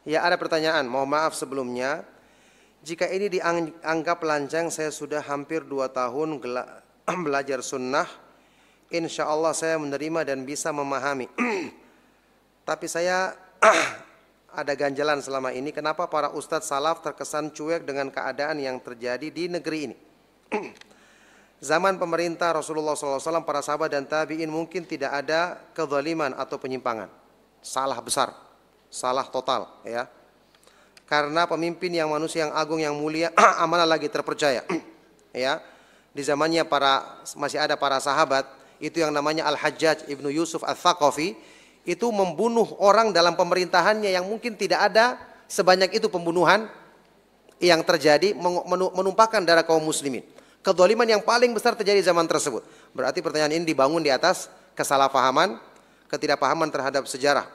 Ya, ada pertanyaan. Mohon maaf sebelumnya. Jika ini dianggap lancang, saya sudah hampir 2 tahun belajar sunnah. Insya Allah saya menerima dan bisa memahami. Tapi saya ada ganjalan selama ini. Kenapa para ustadz salaf terkesan cuek dengan keadaan yang terjadi di negeri ini? Zaman pemerintah Rasulullah SAW, para sahabat dan tabi'in mungkin tidak ada kezaliman atau penyimpangan. Salah besar, salah total, ya. Karena pemimpin yang manusia yang agung yang mulia, amanah lagi terpercaya, ya. Di zamannya masih ada para sahabat, itu yang namanya Al-Hajjaj ibnu Yusuf Al-Thaqafi, itu membunuh orang dalam pemerintahannya yang mungkin tidak ada sebanyak itu pembunuhan yang terjadi, menumpahkan darah kaum muslimin. Kedzaliman yang paling besar terjadi zaman tersebut. Berarti pertanyaan ini dibangun di atas kesalahpahaman, ketidakpahaman terhadap sejarah.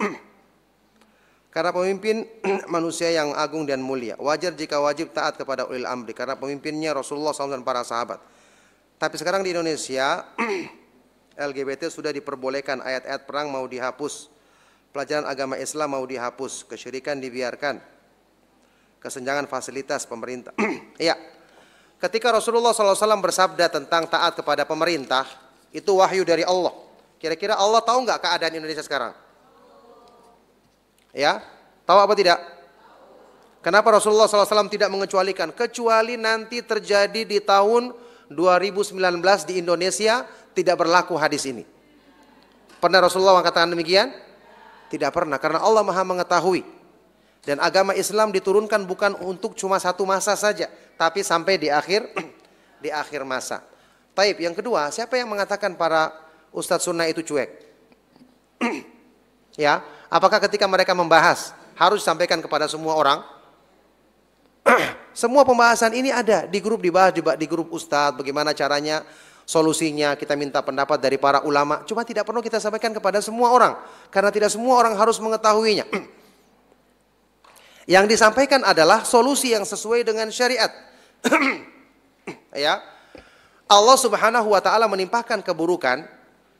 Karena pemimpin manusia yang agung dan mulia, wajar jika wajib taat kepada ulil amri, karena pemimpinnya Rasulullah SAW dan para sahabat. Tapi sekarang di Indonesia, LGBT sudah diperbolehkan, ayat-ayat perang mau dihapus, pelajaran agama Islam mau dihapus, kesyirikan dibiarkan, kesenjangan fasilitas pemerintah. Iya. Ketika Rasulullah SAW bersabda tentang taat kepada pemerintah, itu wahyu dari Allah. Kira-kira Allah tahu nggak keadaan Indonesia sekarang? Ya, tahu apa tidak? Kenapa Rasulullah SAW tidak mengecualikan? Kecuali nanti terjadi di tahun 2019 di Indonesia tidak berlaku hadis ini. Pernah Rasulullah mengatakan demikian? Tidak pernah, karena Allah Maha mengetahui. Dan agama Islam diturunkan bukan untuk cuma satu masa saja, tapi sampai di akhir masa. Taib, yang kedua, siapa yang mengatakan para ustadz sunnah itu cuek? Ya, apakah ketika mereka membahas harus disampaikan kepada semua orang? Semua pembahasan ini ada di grup, dibahas di grup ustadz, bagaimana caranya, solusinya, kita minta pendapat dari para ulama. Cuma tidak perlu kita sampaikan kepada semua orang, karena tidak semua orang harus mengetahuinya. Yang disampaikan adalah solusi yang sesuai dengan syariat. Ya, Allah Subhanahu wa taala menimpakan keburukan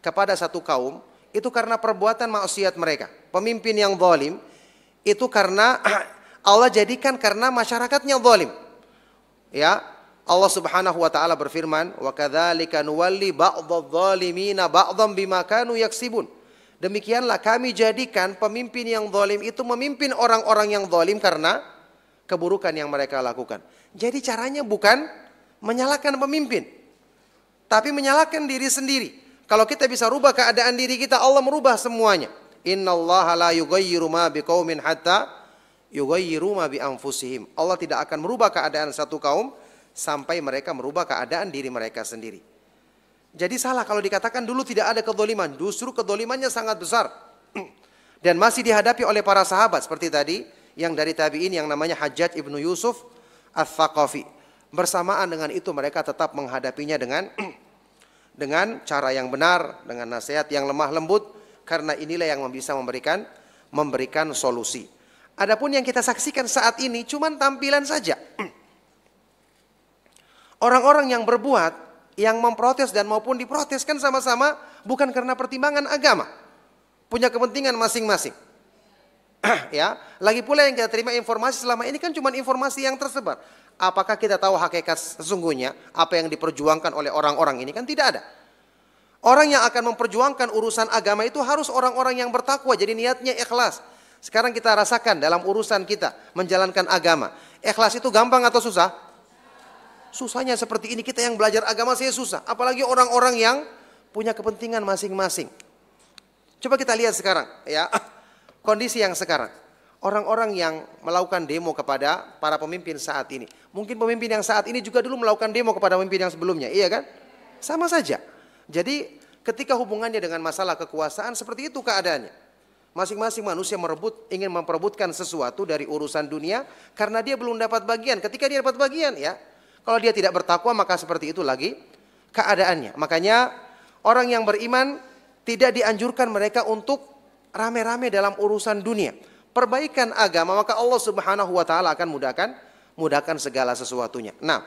kepada satu kaum itu karena perbuatan maksiat mereka. Pemimpin yang zalim itu karena Allah jadikan karena masyarakatnya zalim. Ya, Allah Subhanahu wa taala berfirman, "Wa kadzalika nuwalli ba'dadh-dhalimina ba'dhan bima kanu yaksibun." Demikianlah kami jadikan pemimpin yang zalim itu memimpin orang-orang yang zalim karena keburukan yang mereka lakukan. Jadi caranya bukan menyalahkan pemimpin, tapi menyalahkan diri sendiri. Kalau kita bisa rubah keadaan diri kita, Allah merubah semuanya. Innallaha la yughayyiru ma biqaumin hatta yughayyiru ma bi anfusihim. Allah tidak akan merubah keadaan satu kaum sampai mereka merubah keadaan diri mereka sendiri. Jadi salah kalau dikatakan dulu tidak ada kedzaliman, justru kedzalimannya sangat besar. Dan masih dihadapi oleh para sahabat seperti tadi yang dari tabi'in yang namanya Hajjaj ibnu Yusuf Al-Thaqafi. Bersamaan dengan itu mereka tetap menghadapinya dengan cara yang benar, dengan nasihat yang lemah lembut, karena inilah yang bisa memberikan solusi. Adapun yang kita saksikan saat ini cuma tampilan saja. Orang-orang yang berbuat, yang memprotes dan maupun diprotes kan sama-sama bukan karena pertimbangan agama, punya kepentingan masing-masing. Ya, lagi pula yang kita terima informasi selama ini kan cuma informasi yang tersebar. Apakah kita tahu hakikat sesungguhnya apa yang diperjuangkan oleh orang-orang ini? Kan tidak ada. Orang yang akan memperjuangkan urusan agama itu harus orang-orang yang bertakwa, jadi niatnya ikhlas. Sekarang kita rasakan dalam urusan kita menjalankan agama, ikhlas itu gampang atau susah? Susahnya seperti ini, kita yang belajar agama saya susah. Apalagi orang-orang yang punya kepentingan masing-masing. Coba kita lihat sekarang, ya, kondisi yang sekarang. Orang-orang yang melakukan demo kepada para pemimpin saat ini. Mungkin pemimpin yang saat ini juga dulu melakukan demo kepada pemimpin yang sebelumnya, iya kan? Sama saja. Jadi ketika hubungannya dengan masalah kekuasaan seperti itu keadaannya. Masing-masing manusia ingin memperebutkan sesuatu dari urusan dunia karena dia belum dapat bagian. Ketika dia dapat bagian, ya, kalau dia tidak bertakwa maka seperti itu lagi keadaannya. Makanya orang yang beriman tidak dianjurkan mereka untuk rame-rame dalam urusan dunia. Perbaikan agama maka Allah Subhanahu wa taala akan mudahkan segala sesuatunya. Nah,